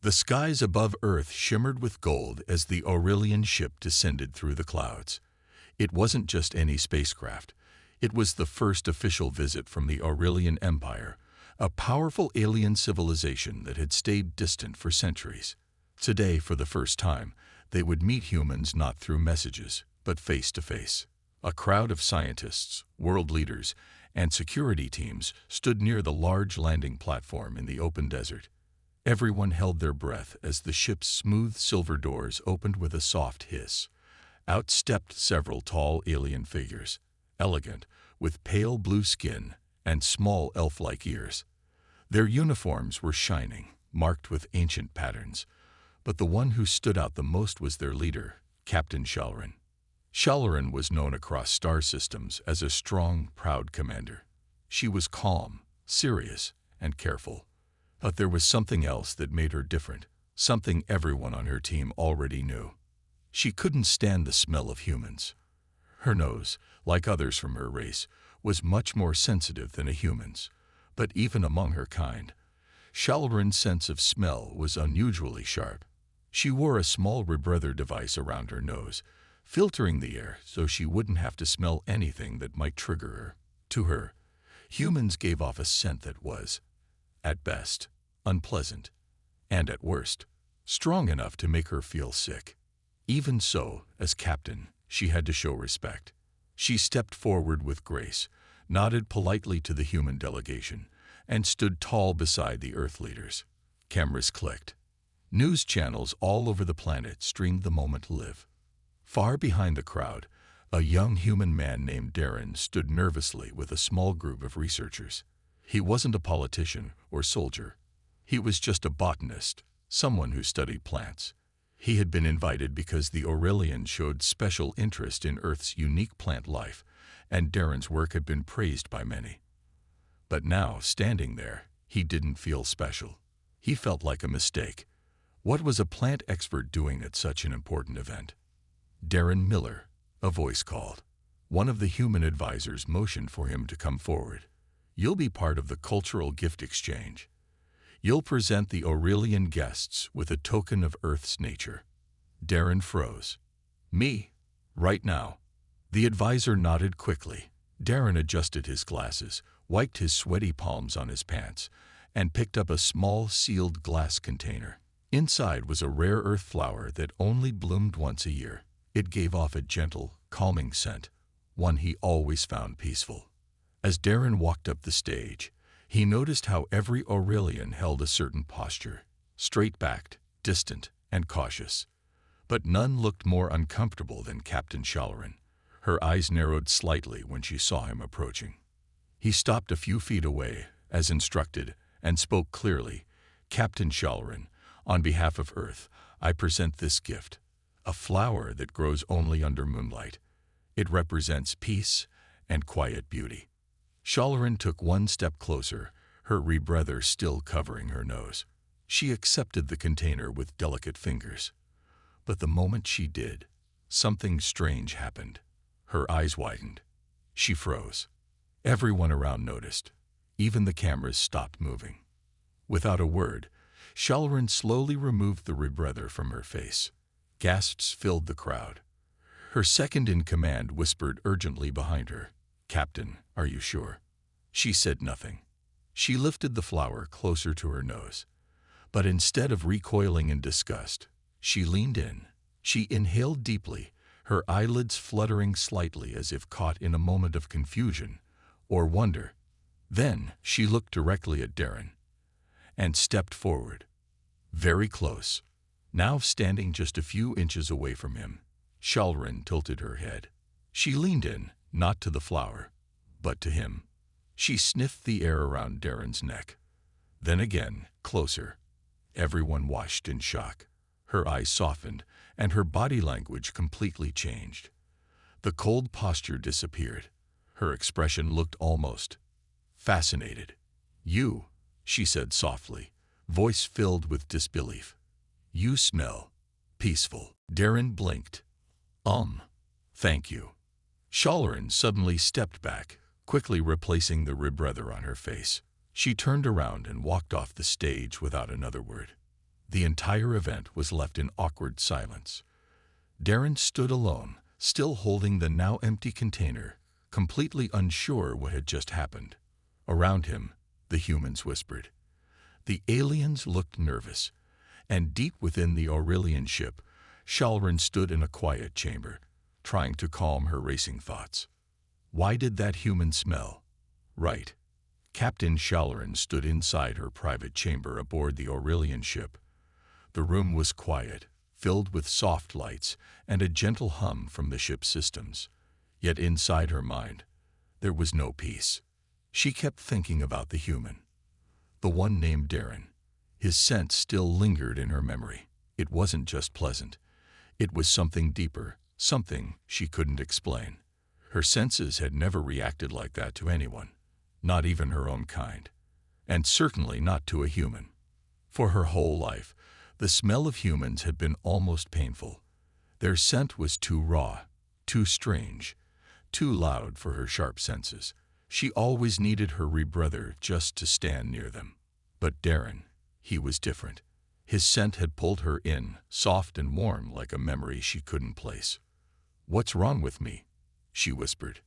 The skies above Earth shimmered with gold as the Aurelian ship descended through the clouds. It wasn't just any spacecraft. It was the first official visit from the Aurelian Empire, a powerful alien civilization that had stayed distant for centuries. Today, for the first time, they would meet humans not through messages, but face to face. A crowd of scientists, world leaders, and security teams stood near the large landing platform in the open desert. Everyone held their breath as the ship's smooth silver doors opened with a soft hiss. Out stepped several tall alien figures, elegant, with pale blue skin and small elf-like ears. Their uniforms were shining, marked with ancient patterns, but the one who stood out the most was their leader, Captain Shalrin. Shalrin was known across star systems as a strong, proud commander. She was calm, serious, and careful. But there was something else that made her different, something everyone on her team already knew. She couldn't stand the smell of humans. Her nose, like others from her race, was much more sensitive than a human's. But even among her kind, Shalrin's sense of smell was unusually sharp. She wore a small rebreather device around her nose, filtering the air so she wouldn't have to smell anything that might trigger her. To her, humans gave off a scent that was, at best, unpleasant, and at worst, strong enough to make her feel sick. Even so, as captain, she had to show respect. She stepped forward with grace, nodded politely to the human delegation, and stood tall beside the Earth leaders. Cameras clicked. News channels all over the planet streamed the moment live. Far behind the crowd, a young human man named Darren stood nervously with a small group of researchers. He wasn't a politician or soldier. He was just a botanist, someone who studied plants. He had been invited because the Aurelians showed special interest in Earth's unique plant life, and Darren's work had been praised by many. But now, standing there, he didn't feel special. He felt like a mistake. What was a plant expert doing at such an important event? Darren Miller, a voice called. One of the human advisors motioned for him to come forward. You'll be part of the cultural gift exchange. You'll present the Aurelian guests with a token of Earth's nature. Darren froze. Me? Right now? The advisor nodded quickly. Darren adjusted his glasses, wiped his sweaty palms on his pants, and picked up a small sealed glass container. Inside was a rare earth flower that only bloomed once a year. It gave off a gentle, calming scent, one he always found peaceful. As Darren walked up the stage, he noticed how every Aurelian held a certain posture, straight-backed, distant, and cautious. But none looked more uncomfortable than Captain Shalrin. Her eyes narrowed slightly when she saw him approaching. He stopped a few feet away, as instructed, and spoke clearly. Captain Shalrin, on behalf of Earth, I present this gift, a flower that grows only under moonlight. It represents peace and quiet beauty. Shalrin took one step closer, her rebreather still covering her nose. She accepted the container with delicate fingers. But the moment she did, something strange happened. Her eyes widened. She froze. Everyone around noticed. Even the cameras stopped moving. Without a word, Shalrin slowly removed the rebreather from her face. Gasps filled the crowd. Her second-in-command whispered urgently behind her, "Captain, are you sure?" She said nothing. She lifted the flower closer to her nose. But instead of recoiling in disgust, she leaned in. She inhaled deeply, her eyelids fluttering slightly as if caught in a moment of confusion or wonder. Then she looked directly at Darren and stepped forward, very close. Now standing just a few inches away from him, Shalrin tilted her head. She leaned in, not to the flower, but to him. She sniffed the air around Darren's neck. Then again, closer. Everyone watched in shock. Her eyes softened, and her body language completely changed. The cold posture disappeared. Her expression looked almost fascinated. "You," she said softly, voice filled with disbelief. "You smell peaceful." Darren blinked. Thank you." Shalrin suddenly stepped back, quickly replacing the rebreather on her face. She turned around and walked off the stage without another word. The entire event was left in awkward silence. Darren stood alone, still holding the now empty container, completely unsure what had just happened. Around him, the humans whispered. The aliens looked nervous, and deep within the Aurelian ship, Shalrin stood in a quiet chamber, trying to calm her racing thoughts. Why did that human smell? Right. Captain Shalrin stood inside her private chamber aboard the Aurelian ship. The room was quiet, filled with soft lights and a gentle hum from the ship's systems. Yet inside her mind, there was no peace. She kept thinking about the human, the one named Darren. His scent still lingered in her memory. It wasn't just pleasant. It was something deeper, something she couldn't explain. Her senses had never reacted like that to anyone, not even her own kind, and certainly not to a human. For her whole life, the smell of humans had been almost painful. Their scent was too raw, too strange, too loud for her sharp senses. She always needed her rebrether just to stand near them. But Darren, he was different. His scent had pulled her in, soft and warm like a memory she couldn't place. "What's wrong with me?" she whispered.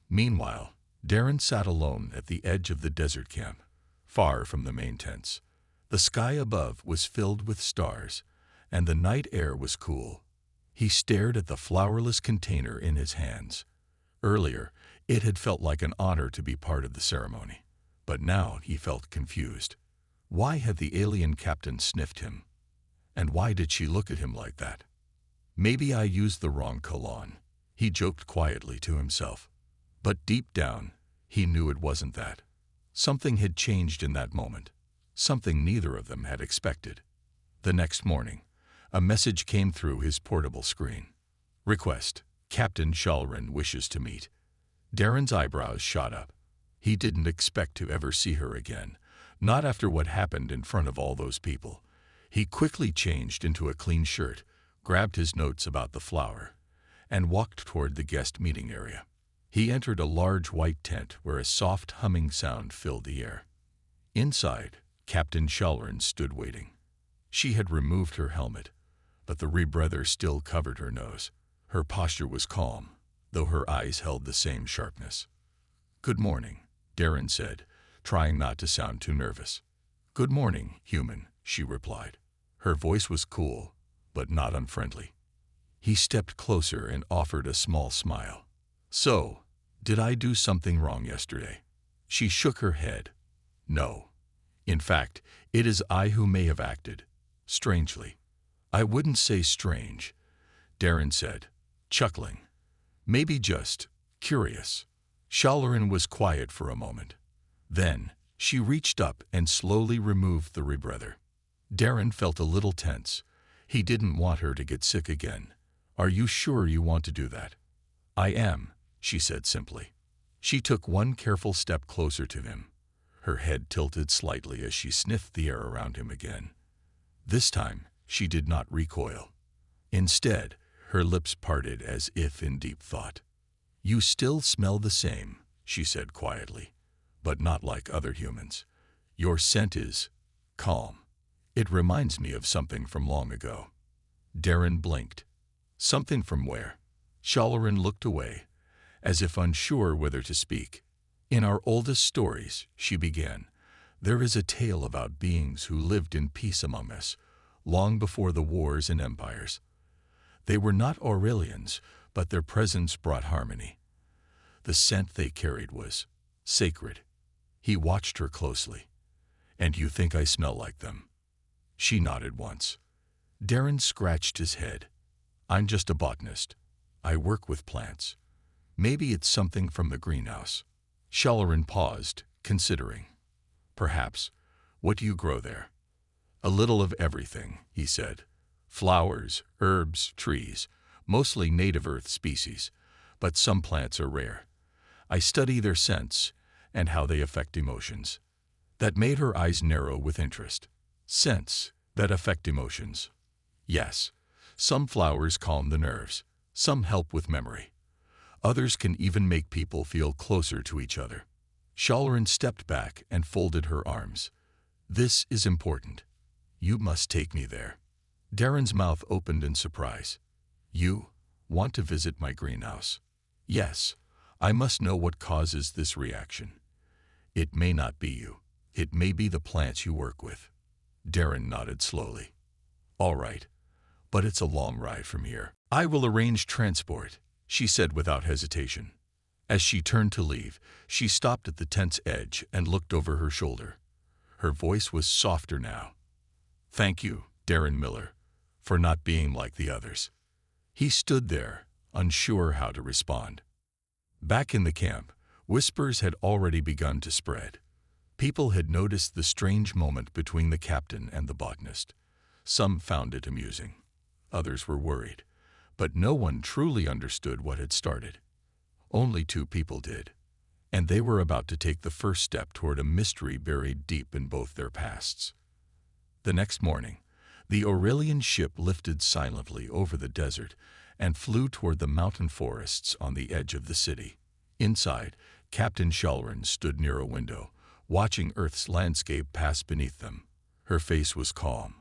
Meanwhile, Darren sat alone at the edge of the desert camp, far from the main tents. The sky above was filled with stars, and the night air was cool. He stared at the flowerless container in his hands. Earlier, it had felt like an honor to be part of the ceremony, but now he felt confused. Why had the alien captain sniffed him? And why did she look at him like that? "Maybe I used the wrong cologne," he joked quietly to himself. But deep down, he knew it wasn't that. Something had changed in that moment, something neither of them had expected. The next morning, a message came through his portable screen. "Request, Captain Shalrin wishes to meet." Darren's eyebrows shot up. He didn't expect to ever see her again, not after what happened in front of all those people. He quickly changed into a clean shirt, grabbed his notes about the flower, and walked toward the guest meeting area. He entered a large white tent where a soft humming sound filled the air. Inside, Captain Shalrin stood waiting. She had removed her helmet, but the rebreather still covered her nose. Her posture was calm, though her eyes held the same sharpness. "Good morning," Darren said, trying not to sound too nervous. "Good morning, human," she replied. Her voice was cool, but not unfriendly. He stepped closer and offered a small smile. "So, did I do something wrong yesterday?" She shook her head. "No. In fact, it is I who may have acted strangely." "I wouldn't say strange," Darren said, chuckling. "Maybe just curious." Shalrin was quiet for a moment. Then, she reached up and slowly removed the rebreather. Darren felt a little tense. He didn't want her to get sick again. "Are you sure you want to do that?" "I am," she said simply. She took one careful step closer to him. Her head tilted slightly as she sniffed the air around him again. This time, she did not recoil. Instead, her lips parted as if in deep thought. "You still smell the same," she said quietly, "but not like other humans. Your scent is calm. It reminds me of something from long ago." Darren blinked. "Something from where?" Shalrin looked away, as if unsure whether to speak. "In our oldest stories," she began, "there is a tale about beings who lived in peace among us, long before the wars and empires. They were not Aurelians, but their presence brought harmony. The scent they carried was sacred." He watched her closely. "And you think I smell like them?" She nodded once. Darren scratched his head. "I'm just a botanist. I work with plants. Maybe it's something from the greenhouse." Shalrin paused, considering. "Perhaps. What do you grow there?" "A little of everything," he said. "Flowers, herbs, trees, mostly native earth species, but some plants are rare. I study their scents and how they affect emotions." That made her eyes narrow with interest. "Scents that affect emotions." "Yes. Some flowers calm the nerves. Some help with memory. Others can even make people feel closer to each other." Shalrin stepped back and folded her arms. "This is important. You must take me there. Darren's mouth opened in surprise. You want to visit my greenhouse? Yes. I must know what causes this reaction. It may not be you. It may be the plants you work with. Darren nodded slowly. All right, but it's a long ride from here. I will arrange transport, she said without hesitation. As she turned to leave, she stopped at the tent's edge and looked over her shoulder. Her voice was softer now. Thank you, Darren Miller, for not being like the others. He stood there, unsure how to respond. Back in the camp, whispers had already begun to spread. People had noticed the strange moment between the captain and the botanist. Some found it amusing. Others were worried. But no one truly understood what had started. Only two people did. And they were about to take the first step toward a mystery buried deep in both their pasts. The next morning, the Aurelian ship lifted silently over the desert and flew toward the mountain forests on the edge of the city. Inside, Captain Shalloran stood near a window, watching Earth's landscape pass beneath them. Her face was calm,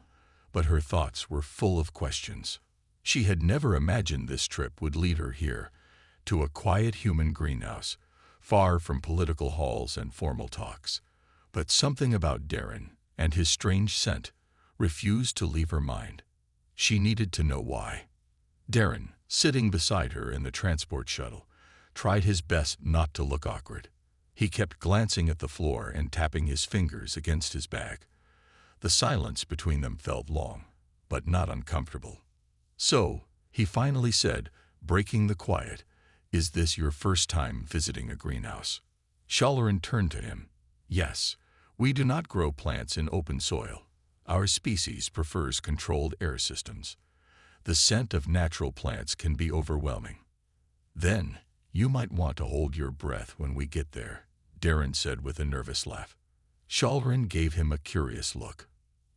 but her thoughts were full of questions. She had never imagined this trip would lead her here, to a quiet human greenhouse, far from political halls and formal talks. But something about Darren and his strange scent refused to leave her mind. She needed to know why. Darren, sitting beside her in the transport shuttle, tried his best not to look awkward. He kept glancing at the floor and tapping his fingers against his bag. The silence between them felt long, but not uncomfortable. So, he finally said, breaking the quiet, "Is this your first time visiting a greenhouse?" Shalloran turned to him. "Yes, we do not grow plants in open soil. Our species prefers controlled air systems. The scent of natural plants can be overwhelming." "Then, you might want to hold your breath when we get there," Darren said with a nervous laugh. Shalloran gave him a curious look.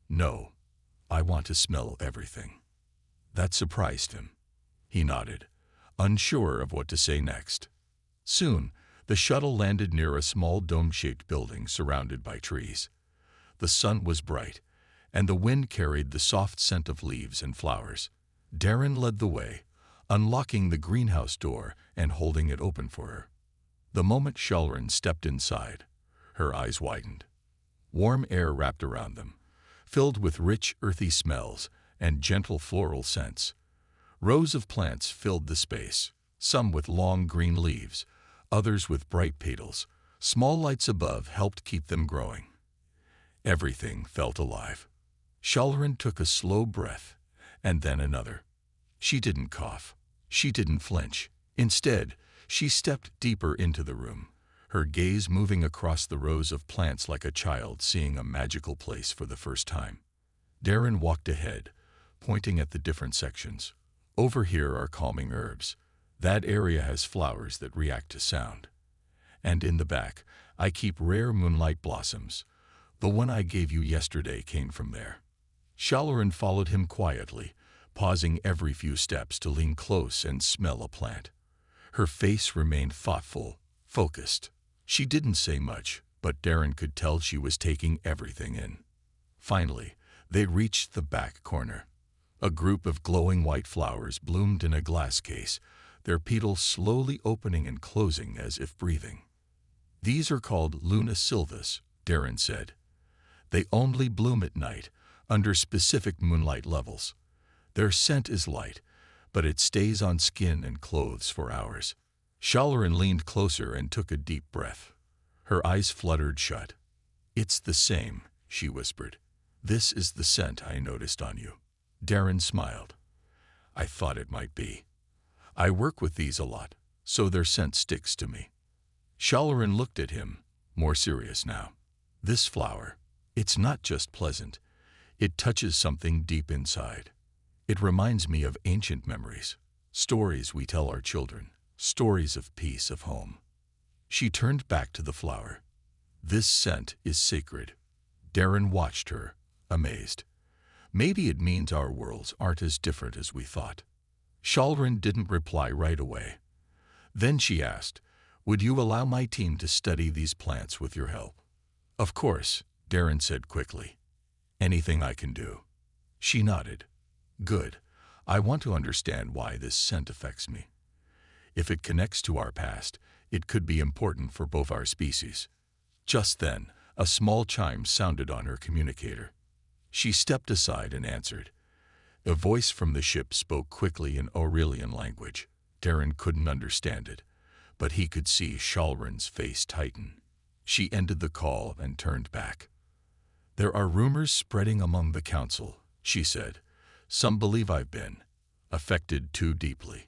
"No, I want to smell everything." That surprised him. He nodded, unsure of what to say next. Soon, the shuttle landed near a small dome-shaped building surrounded by trees. The sun was bright, and the wind carried the soft scent of leaves and flowers. Darren led the way, unlocking the greenhouse door and holding it open for her. The moment Shalloran stepped inside, her eyes widened. Warm air wrapped around them, filled with rich, earthy smells and gentle floral scents. Rows of plants filled the space, some with long green leaves, others with bright petals. Small lights above helped keep them growing. Everything felt alive. Shalloran took a slow breath, and then another. She didn't cough. She didn't flinch. Instead, she stepped deeper into the room, her gaze moving across the rows of plants like a child seeing a magical place for the first time. Darren walked ahead, pointing at the different sections. "Over here are calming herbs. That area has flowers that react to sound. And in the back, I keep rare moonlight blossoms. The one I gave you yesterday came from there." Shalloran followed him quietly, pausing every few steps to lean close and smell a plant. Her face remained thoughtful, focused. She didn't say much, but Darren could tell she was taking everything in. Finally, they reached the back corner. A group of glowing white flowers bloomed in a glass case, their petals slowly opening and closing as if breathing. "These are called Luna sylvas," Darren said. "They only bloom at night, under specific moonlight levels. Their scent is light, but it stays on skin and clothes for hours." Shalloran leaned closer and took a deep breath. Her eyes fluttered shut. "It's the same," she whispered. "This is the scent I noticed on you." Darren smiled. "I thought it might be. I work with these a lot, so their scent sticks to me." Shalloran looked at him, more serious now. "This flower, it's not just pleasant. It touches something deep inside. It reminds me of ancient memories, stories we tell our children, stories of peace, of home." She turned back to the flower. "This scent is sacred." Darren watched her, amazed. Maybe it means our worlds aren't as different as we thought. Shalloran didn't reply right away. Then she asked, "Would you allow my team to study these plants with your help?" "Of course," Darren said quickly. Anything I can do. She nodded. Good. I want to understand why this scent affects me. If it connects to our past, it could be important for both our species. Just then, a small chime sounded on her communicator. She stepped aside and answered. A voice from the ship spoke quickly in Aurelian language. Darren couldn't understand it, but he could see Shalrin's face tighten. She ended the call and turned back. There are rumors spreading among the council, she said. Some believe I've been affected too deeply.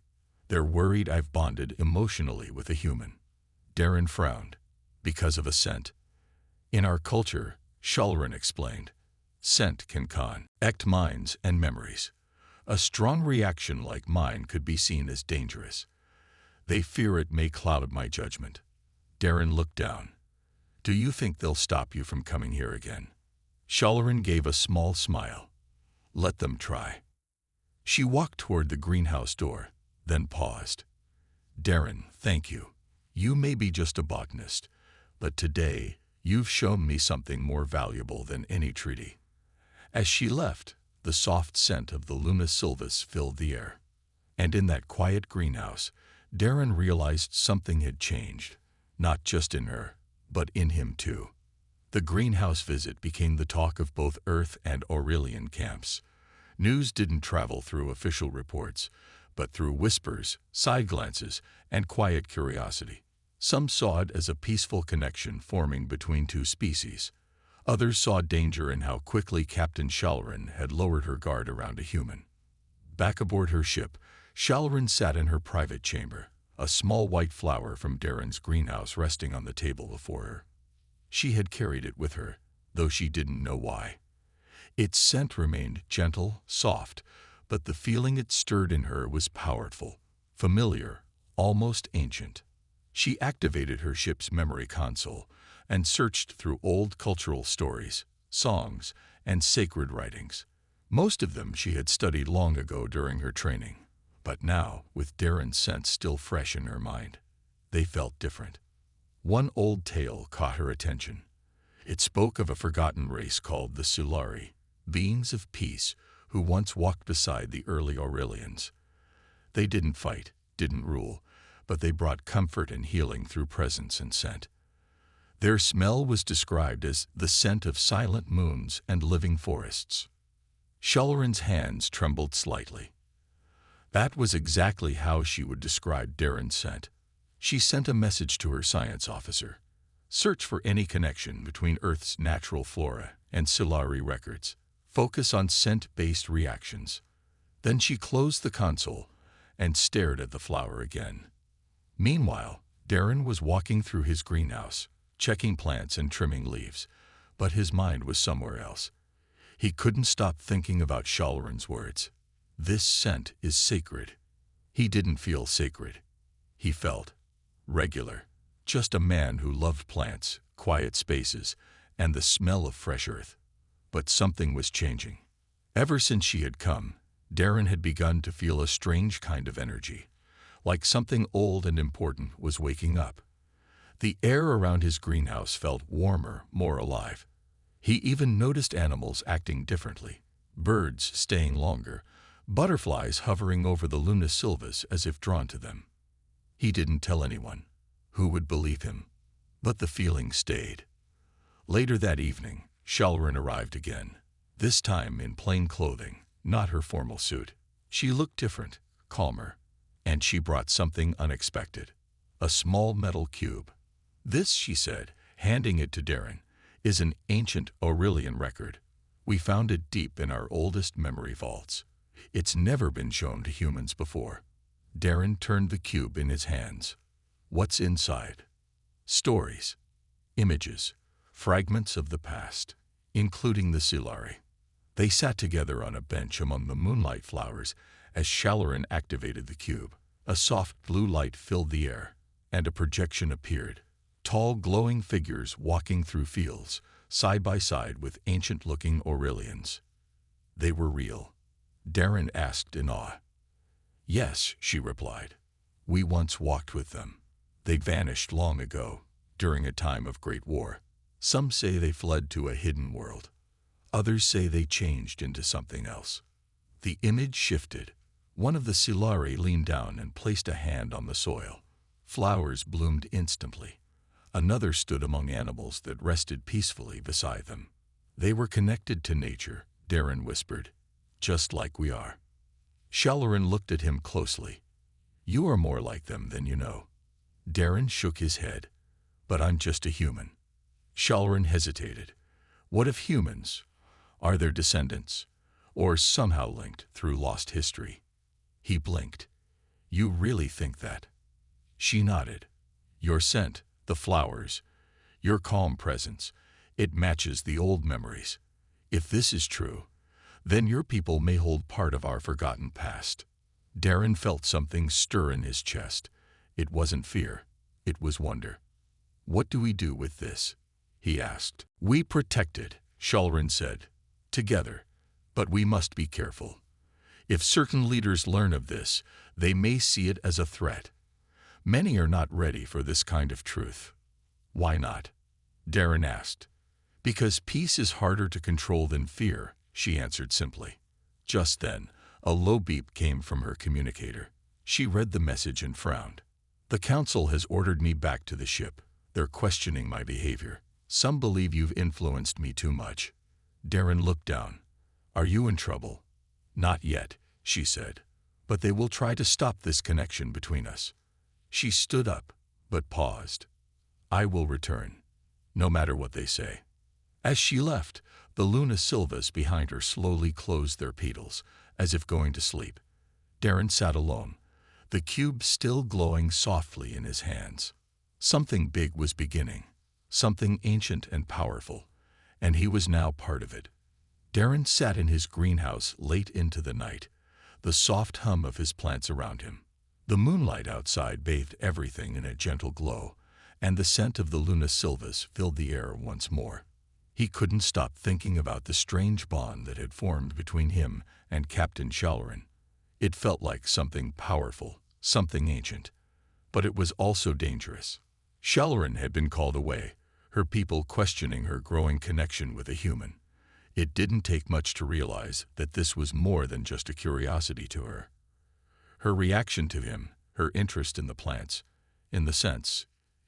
They're worried I've bonded emotionally with a human. Darren frowned. Because of a scent. In our culture, Shalrin explained, scent can connect minds and memories. A strong reaction like mine could be seen as dangerous. They fear it may cloud my judgment. Darren looked down. Do you think they'll stop you from coming here again? Shalrin gave a small smile. Let them try. She walked toward the greenhouse door, then paused. Darren, thank you. You may be just a botanist, but today you've shown me something more valuable than any treaty. As she left, the soft scent of the Luna Silvis filled the air. And in that quiet greenhouse, Darren realized something had changed, not just in her, but in him too. The greenhouse visit became the talk of both Earth and Aurelian camps. News didn't travel through official reports, but through whispers, side glances, and quiet curiosity. Some saw it as a peaceful connection forming between two species. Others saw danger in how quickly Captain Shalrin had lowered her guard around a human. Back aboard her ship, Shalrin sat in her private chamber, a small white flower from Darren's greenhouse resting on the table before her. She had carried it with her, though she didn't know why. Its scent remained gentle, soft, but the feeling it stirred in her was powerful, familiar, almost ancient. She activated her ship's memory console and searched through old cultural stories, songs, and sacred writings. Most of them she had studied long ago during her training, but now, with Darren's scent still fresh in her mind, they felt different. One old tale caught her attention. It spoke of a forgotten race called the Sulari, beings of peace who once walked beside the early Aurelians. They didn't fight, didn't rule, but they brought comfort and healing through presence and scent. Their smell was described as the scent of silent moons and living forests. Shalrin's hands trembled slightly. That was exactly how she would describe Darren's scent. She sent a message to her science officer. Search for any connection between Earth's natural flora and Sulari records. Focus on scent-based reactions. Then she closed the console and stared at the flower again. Meanwhile, Darren was walking through his greenhouse, checking plants and trimming leaves, but his mind was somewhere else. He couldn't stop thinking about Shalrin's words. This scent is sacred. He didn't feel sacred. He felt regular, just a man who loved plants, quiet spaces, and the smell of fresh earth. But something was changing. Ever since she had come, Darren had begun to feel a strange kind of energy, like something old and important was waking up. The air around his greenhouse felt warmer, more alive. He even noticed animals acting differently, birds staying longer, butterflies hovering over the Luna Silvis as if drawn to them. He didn't tell anyone. Who would believe him? But the feeling stayed. Later that evening, Shalrin arrived again, this time in plain clothing, not her formal suit. She looked different, calmer, and she brought something unexpected, a small metal cube. This, she said, handing it to Darren, is an ancient Aurelian record. We found it deep in our oldest memory vaults. It's never been shown to humans before. Darren turned the cube in his hands. What's inside? Stories, images, fragments of the past, including the Sulari. They sat together on a bench among the moonlight flowers as Shalrin activated the cube. A soft blue light filled the air, and a projection appeared. Tall, glowing figures walking through fields, side by side with ancient-looking Aurelians. They were real. Darren asked in awe. Yes, she replied. We once walked with them. They vanished long ago, during a time of great war. Some say they fled to a hidden world. Others say they changed into something else. The image shifted. One of the Silari leaned down and placed a hand on the soil. Flowers bloomed instantly. Another stood among animals that rested peacefully beside them. They were connected to nature, Darren whispered, just like we are. Shalarin looked at him closely. You are more like them than you know. Darren shook his head. But I'm just a human. Shalarin hesitated. What if humans are their descendants, or somehow linked through lost history? He blinked. You really think that? She nodded. Your scent, the flowers, your calm presence, it matches the old memories. If this is true, then your people may hold part of our forgotten past. Darren felt something stir in his chest. It wasn't fear, it was wonder. What do we do with this? He asked. We protect it, Shalarin said. Together. But we must be careful. If certain leaders learn of this, they may see it as a threat. Many are not ready for this kind of truth. Why not? Darren asked. Because peace is harder to control than fear, she answered simply. Just then, a low beep came from her communicator. She read the message and frowned. The council has ordered me back to the ship. They're questioning my behavior. Some believe you've influenced me too much. Darren looked down. Are you in trouble? Not yet, she said. But they will try to stop this connection between us. She stood up, but paused. I will return, no matter what they say. As she left, the Luna Silvas behind her slowly closed their petals, as if going to sleep. Darren sat alone, the cube still glowing softly in his hands. Something big was beginning, something ancient and powerful, and he was now part of it. Darren sat in his greenhouse late into the night, the soft hum of his plants around him. The moonlight outside bathed everything in a gentle glow, and the scent of the Luna Silvas filled the air once more. He couldn't stop thinking about the strange bond that had formed between him and Captain Shalarin. It felt like something powerful, something ancient, but it was also dangerous. Shalarin had been called away, her people questioning her growing connection with a human. It didn't take much to realize that this was more than just a curiosity to her. Her reaction to him, her interest in the plants, in the sense,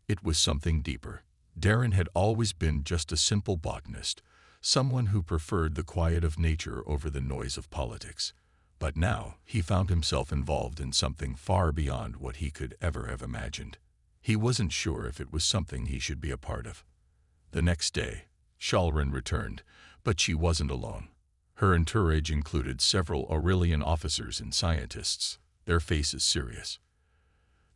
it was something deeper. Darren had always been just a simple botanist, someone who preferred the quiet of nature over the noise of politics. But now he found himself involved in something far beyond what he could ever have imagined. He wasn't sure if it was something he should be a part of. The next day, Shalarin returned, but she wasn't alone. Her entourage included several Aurelian officers and scientists, their faces serious.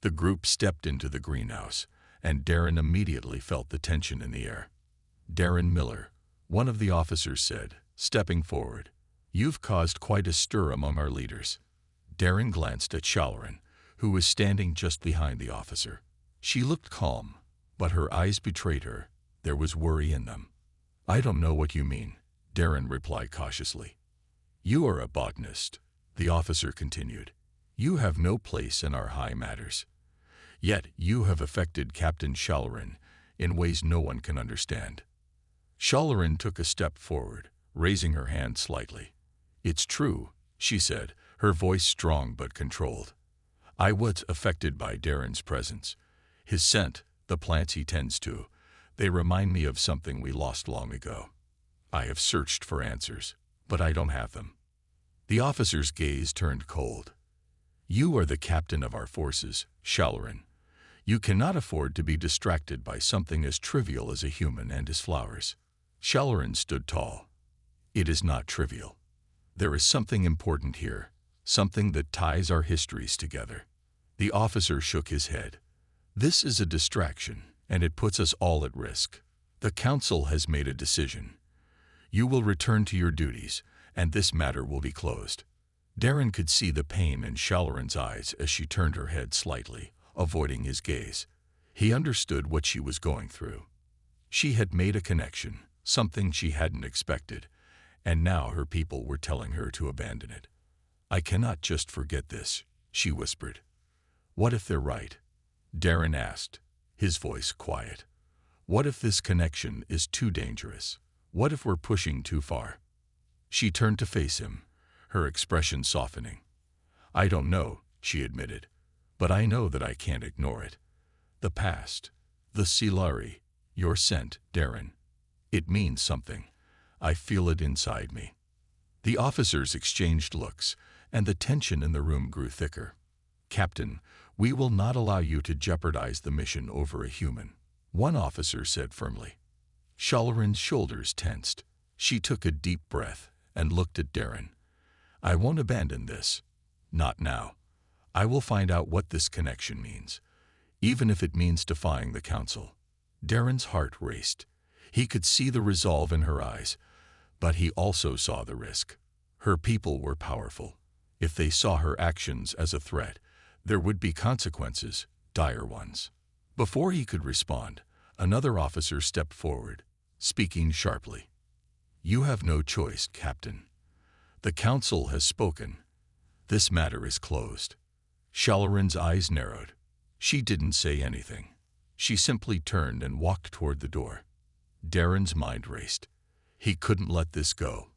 The group stepped into the greenhouse, and Darren immediately felt the tension in the air. Darren Miller, one of the officers said, stepping forward, "You've caused quite a stir among our leaders." Darren glanced at Shalarin, who was standing just behind the officer. She looked calm, but her eyes betrayed her. There was worry in them. "I don't know what you mean," Darren replied cautiously. "You are a botanist," the officer continued. "You have no place in our high matters. Yet you have affected Captain Shalarin in ways no one can understand." Shalarin took a step forward, raising her hand slightly. "It's true," she said, her voice strong but controlled. "I was affected by Darren's presence. His scent, the plants he tends to, they remind me of something we lost long ago. I have searched for answers, but I don't have them." The officer's gaze turned cold. "You are the captain of our forces, Shalarin. You cannot afford to be distracted by something as trivial as a human and his flowers." Shalarin stood tall. "It is not trivial. There is something important here, something that ties our histories together." The officer shook his head. "This is a distraction, and it puts us all at risk. The council has made a decision. You will return to your duties, and this matter will be closed." Darren could see the pain in Shalarin's eyes as she turned her head slightly, avoiding his gaze. He understood what she was going through. She had made a connection, something she hadn't expected, and now her people were telling her to abandon it. "I cannot just forget this," she whispered. "What if they're right?" Darren asked, his voice quiet. "What if this connection is too dangerous? What if we're pushing too far?" She turned to face him, her expression softening. "I don't know," she admitted, "but I know that I can't ignore it. The past, the Scifi, your scent, Darren. It means something. I feel it inside me." The officers exchanged looks, and the tension in the room grew thicker. "Captain, we will not allow you to jeopardize the mission over a human," one officer said firmly. Shalarin's shoulders tensed. She took a deep breath and looked at Darren. "I won't abandon this. Not now. I will find out what this connection means, even if it means defying the council." Darren's heart raced. He could see the resolve in her eyes, but he also saw the risk. Her people were powerful. If they saw her actions as a threat, there would be consequences, dire ones. Before he could respond, another officer stepped forward, speaking sharply. "You have no choice, Captain. The council has spoken. This matter is closed." Shalarin's eyes narrowed. She didn't say anything. She simply turned and walked toward the door. Darren's mind raced. He couldn't let this go.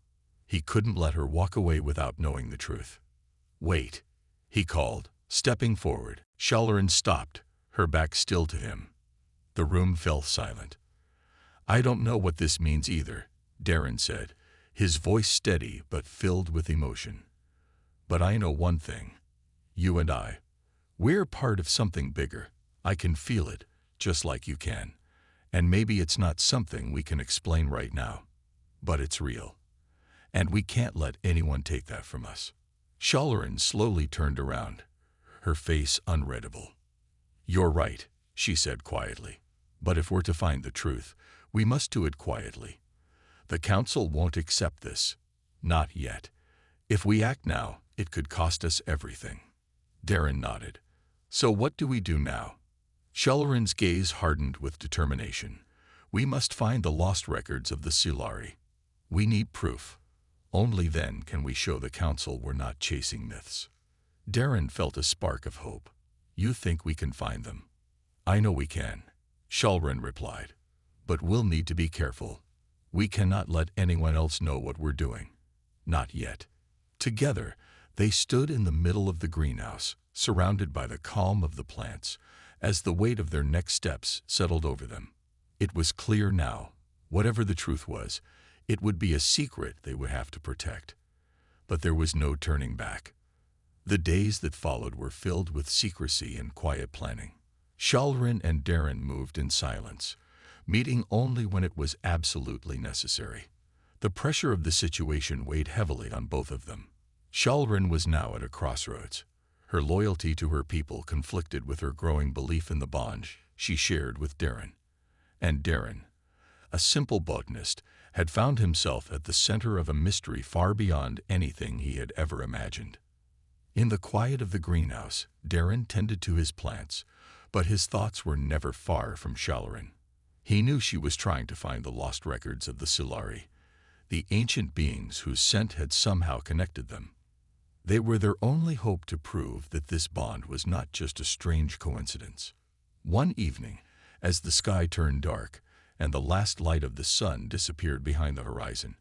He couldn't let her walk away without knowing the truth. "Wait," he called, stepping forward. Shalarin stopped, her back still to him. The room fell silent. "I don't know what this means either," Darren said, his voice steady but filled with emotion. "But I know one thing. You and I, we're part of something bigger. I can feel it, just like you can. And maybe it's not something we can explain right now, but it's real. And we can't let anyone take that from us." Shalarin slowly turned around, her face unreadable. "You're right," she said quietly. "But if we're to find the truth, we must do it quietly. The council won't accept this. Not yet. If we act now, it could cost us everything." Darren nodded. "So what do we do now?" Shalarin's gaze hardened with determination. "We must find the lost records of the Scifi. We need proof. Only then can we show the council we're not chasing myths." Darren felt a spark of hope. "You think we can find them?" "I know we can," Shalarin replied. "But we'll need to be careful. We cannot let anyone else know what we're doing. Not yet." Together, they stood in the middle of the greenhouse, surrounded by the calm of the plants, as the weight of their next steps settled over them. It was clear now, whatever the truth was, it would be a secret they would have to protect. But there was no turning back. The days that followed were filled with secrecy and quiet planning. Shalarin and Darren moved in silence, meeting only when it was absolutely necessary. The pressure of the situation weighed heavily on both of them. Shalarin was now at a crossroads. Her loyalty to her people conflicted with her growing belief in the bond she shared with Darren. And Darren, a simple botanist, had found himself at the center of a mystery far beyond anything he had ever imagined. In the quiet of the greenhouse, Darren tended to his plants, but his thoughts were never far from Shalarin. He knew she was trying to find the lost records of the Scifi, the ancient beings whose scent had somehow connected them. They were their only hope to prove that this bond was not just a strange coincidence. One evening, as the sky turned dark and the last light of the sun disappeared behind the horizon,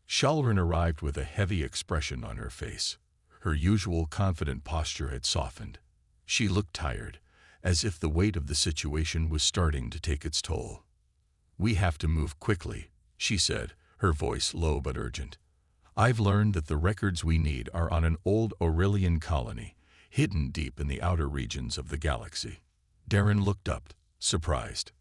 Shalarin arrived with a heavy expression on her face. Her usual confident posture had softened. She looked tired, as if the weight of the situation was starting to take its toll. "We have to move quickly," she said, her voice low but urgent. "I've learned that the records we need are on an old Aurelian colony, hidden deep in the outer regions of the galaxy." Darren looked up, surprised.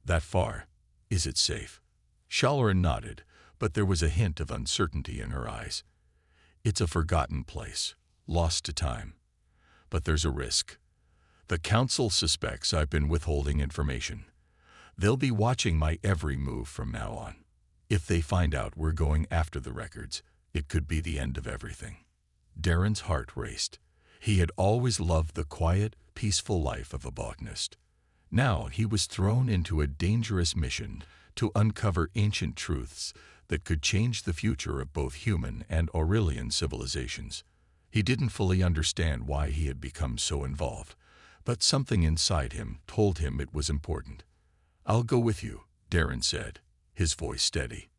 "That far? Is it safe?" Shalarin nodded, but there was a hint of uncertainty in her eyes. "It's a forgotten place, lost to time. But there's a risk. The council suspects I've been withholding information. They'll be watching my every move from now on. If they find out we're going after the records, it could be the end of everything." Darren's heart raced. He had always loved the quiet, peaceful life of a botanist. Now he was thrown into a dangerous mission to uncover ancient truths that could change the future of both human and Aurelian civilizations. He didn't fully understand why he had become so involved, but something inside him told him it was important. "I'll go with you," Darren said, his voice steady.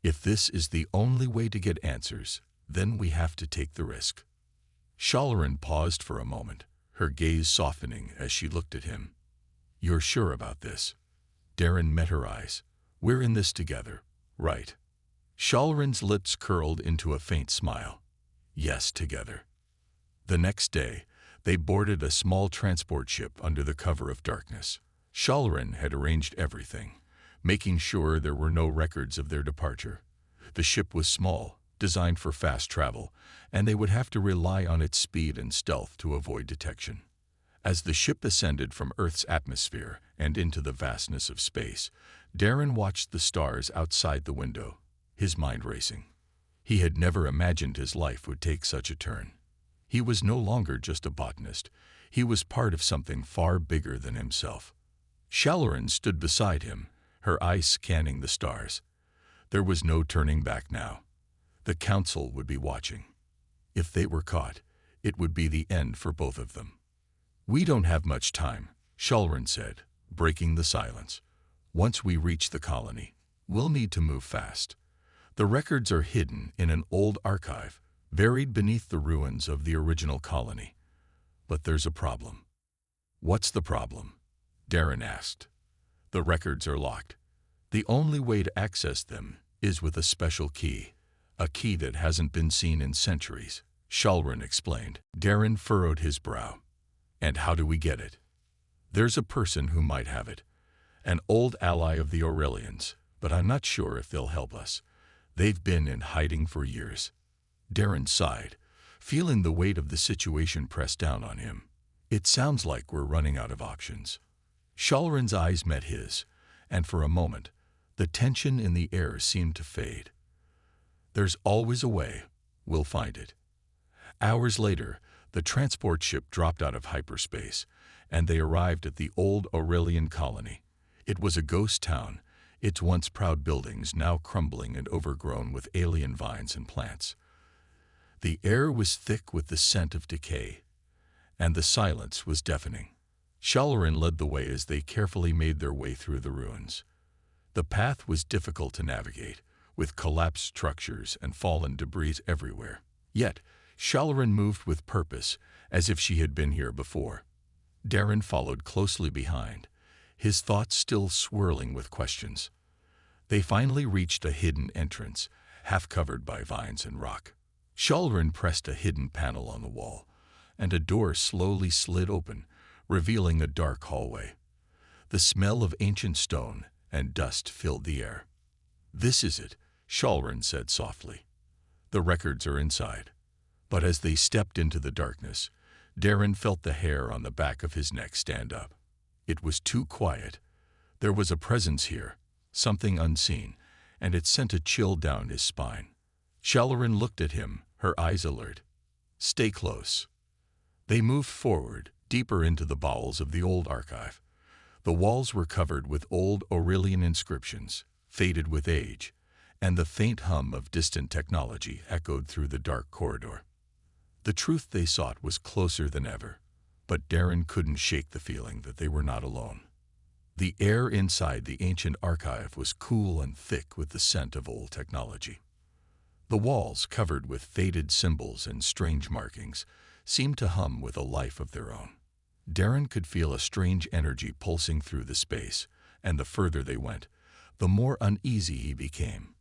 If this is the only way to get answers, then we have to take the risk. Shalloran paused for a moment, her gaze softening as she looked at him. You're sure about this? Darren met her eyes. We're in this together, right? Shalloran's lips curled into a faint smile. Yes, together. The next day, they boarded a small transport ship under the cover of darkness. Shalloran had arranged everything, making sure there were no records of their departure. The ship was small, designed for fast travel, and they would have to rely on its speed and stealth to avoid detection. As the ship ascended from Earth's atmosphere and into the vastness of space, Darren watched the stars outside the window, his mind racing. He had never imagined his life would take such a turn. He was no longer just a botanist. He was part of something far bigger than himself. Shalloran stood beside him, her eyes scanning the stars. There was no turning back now. The council would be watching. If they were caught, it would be the end for both of them. We don't have much time, Shalloran said, breaking the silence. Once we reach the colony, we'll need to move fast. The records are hidden in an old archive, buried beneath the ruins of the original colony. But there's a problem. What's the problem? Darren asked. The records are locked. The only way to access them is with a special key, a key that hasn't been seen in centuries, Shalloran explained. Darren furrowed his brow. And how do we get it? There's a person who might have it, an old ally of the Aurelians, but I'm not sure if they'll help us. They've been in hiding for years. Darren sighed, feeling the weight of the situation press down on him. It sounds like we're running out of options. Shalloran's eyes met his, and for a moment, the tension in the air seemed to fade. There's always a way. We'll find it. Hours later, the transport ship dropped out of hyperspace, and they arrived at the old Aurelian colony. It was a ghost town, its once proud buildings now crumbling and overgrown with alien vines and plants. The air was thick with the scent of decay, and the silence was deafening. Shalloran led the way as they carefully made their way through the ruins. The path was difficult to navigate, with collapsed structures and fallen debris everywhere. Yet, Shalloran moved with purpose, as if she had been here before. Darren followed closely behind, his thoughts still swirling with questions. They finally reached a hidden entrance, half covered by vines and rock. Shalloran pressed a hidden panel on the wall, and a door slowly slid open, revealing a dark hallway. The smell of ancient stone and dust filled the air. This is it, Shalloran said softly. The records are inside. But as they stepped into the darkness, Darren felt the hair on the back of his neck stand up. It was too quiet. There was a presence here, something unseen, and it sent a chill down his spine. Shalloran looked at him, her eyes alert. Stay close. They moved forward, deeper into the bowels of the old archive. The walls were covered with old Aurelian inscriptions, faded with age, and the faint hum of distant technology echoed through the dark corridor. The truth they sought was closer than ever, but Darren couldn't shake the feeling that they were not alone. The air inside the ancient archive was cool and thick with the scent of old technology. The walls, covered with faded symbols and strange markings, seemed to hum with a life of their own. Darren could feel a strange energy pulsing through the space, and the further they went, the more uneasy he became.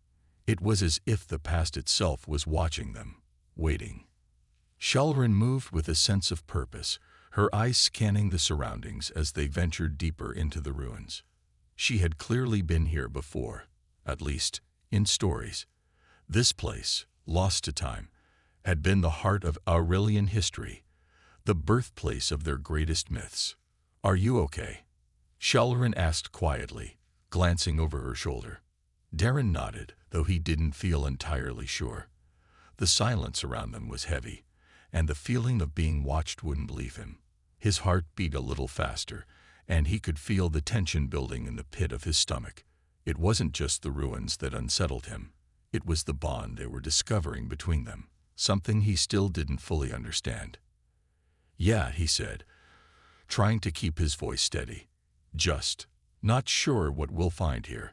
It was as if the past itself was watching them, waiting. Shalloran moved with a sense of purpose, her eyes scanning the surroundings as they ventured deeper into the ruins. She had clearly been here before, at least in stories. This place, lost to time, had been the heart of Aurelian history, the birthplace of their greatest myths. Are you okay? Shalloran asked quietly, glancing over her shoulder. Darren nodded, though he didn't feel entirely sure. The silence around them was heavy, and the feeling of being watched wouldn't leave him. His heart beat a little faster, and he could feel the tension building in the pit of his stomach. It wasn't just the ruins that unsettled him. It was the bond they were discovering between them, something he still didn't fully understand. Yeah, he said, trying to keep his voice steady. Just not sure what we'll find here.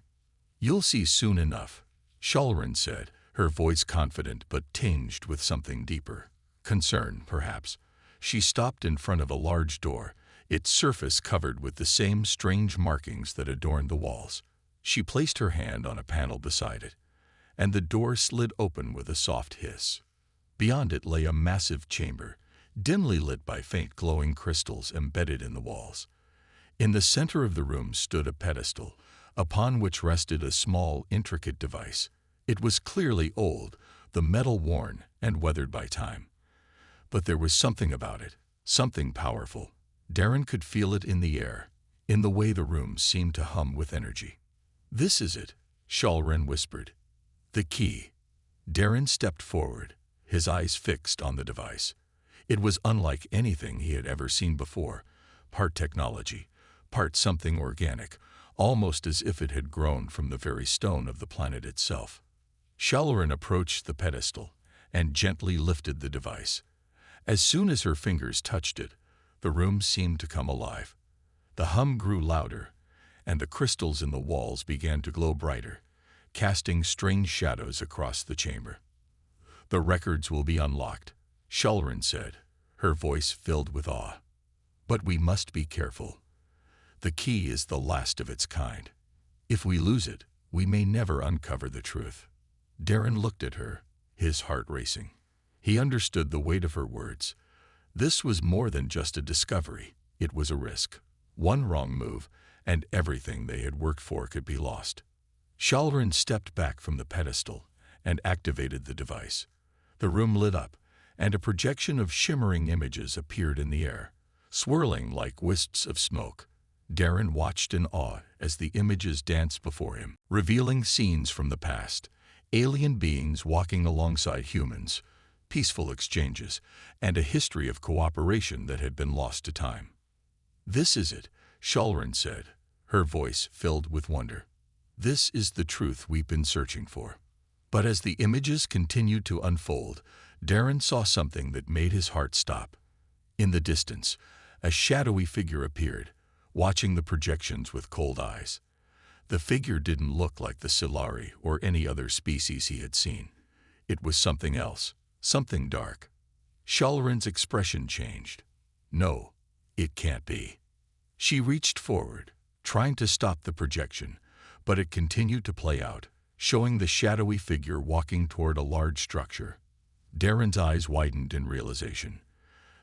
You'll see soon enough, Shalrin said, her voice confident but tinged with something deeper. Concern, perhaps. She stopped in front of a large door, its surface covered with the same strange markings that adorned the walls. She placed her hand on a panel beside it, and the door slid open with a soft hiss. Beyond it lay a massive chamber, dimly lit by faint glowing crystals embedded in the walls. In the center of the room stood a pedestal, upon which rested a small, intricate device. It was clearly old, the metal worn and weathered by time. But there was something about it, something powerful. Darren could feel it in the air, in the way the room seemed to hum with energy. "This is it," Shalrin whispered. "The key." Darren stepped forward, his eyes fixed on the device. It was unlike anything he had ever seen before, part technology, part something organic, almost as if it had grown from the very stone of the planet itself. Shalrin approached the pedestal and gently lifted the device. As soon as her fingers touched it, the room seemed to come alive. The hum grew louder, and the crystals in the walls began to glow brighter, casting strange shadows across the chamber. "The records will be unlocked," Shalrin said, her voice filled with awe. "But we must be careful. The key is the last of its kind. If we lose it, we may never uncover the truth." Darren looked at her, his heart racing. He understood the weight of her words. This was more than just a discovery, it was a risk. One wrong move, and everything they had worked for could be lost. Shalrin stepped back from the pedestal and activated the device. The room lit up, and a projection of shimmering images appeared in the air, swirling like wisps of smoke. Darren watched in awe as the images danced before him, revealing scenes from the past, alien beings walking alongside humans, peaceful exchanges, and a history of cooperation that had been lost to time. "This is it," Shalrin said, her voice filled with wonder. "This is the truth we've been searching for." But as the images continued to unfold, Darren saw something that made his heart stop. In the distance, a shadowy figure appeared, watching the projections with cold eyes. The figure didn't look like the Scifi or any other species he had seen. It was something else, something dark. Shalrin's expression changed. "No, it can't be." She reached forward, trying to stop the projection, but it continued to play out, showing the shadowy figure walking toward a large structure. Darren's eyes widened in realization.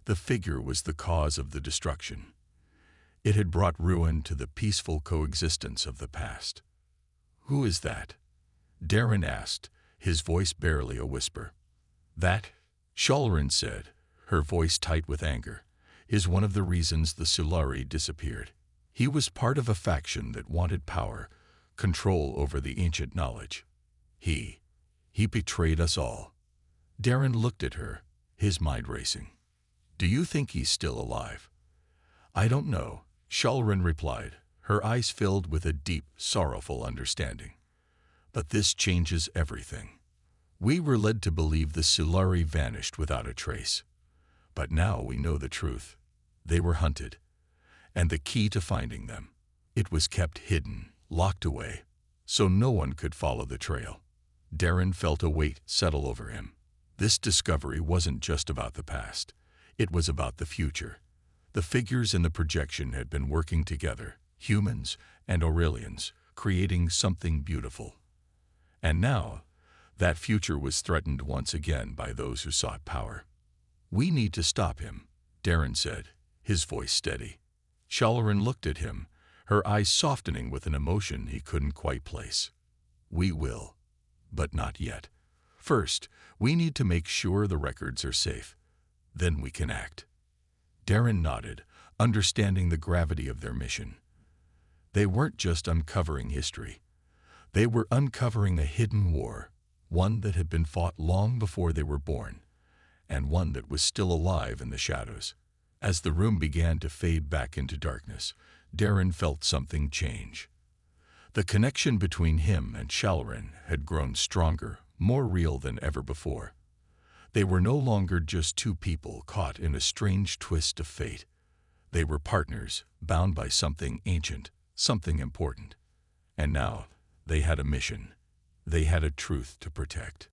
The figure was the cause of the destruction. It had brought ruin to the peaceful coexistence of the past. "Who is that?" Darren asked, his voice barely a whisper. "That," Shalrin said, her voice tight with anger, "is one of the reasons the Scifi disappeared. He was part of a faction that wanted power, control over the ancient knowledge. He betrayed us all." Darren looked at her, his mind racing. "Do you think he's still alive?" "I don't know," Shalrin replied, her eyes filled with a deep, sorrowful understanding. "But this changes everything. We were led to believe the Scifi vanished without a trace. But now we know the truth. They were hunted. And the key to finding them, it was kept hidden, locked away, so no one could follow the trail." Darren felt a weight settle over him. This discovery wasn't just about the past. It was about the future. The figures in the projection had been working together, humans and Aurelians, creating something beautiful. And now, that future was threatened once again by those who sought power. "We need to stop him," Darren said, his voice steady. Shalrin looked at him, her eyes softening with an emotion he couldn't quite place. "We will, but not yet. First, we need to make sure the records are safe. Then we can act." Darren nodded, understanding the gravity of their mission. They weren't just uncovering history. They were uncovering a hidden war, one that had been fought long before they were born, and one that was still alive in the shadows. As the room began to fade back into darkness, Darren felt something change. The connection between him and Shalrin had grown stronger, more real than ever before. They were no longer just two people caught in a strange twist of fate. They were partners, bound by something ancient, something important. And now, they had a mission. They had a truth to protect.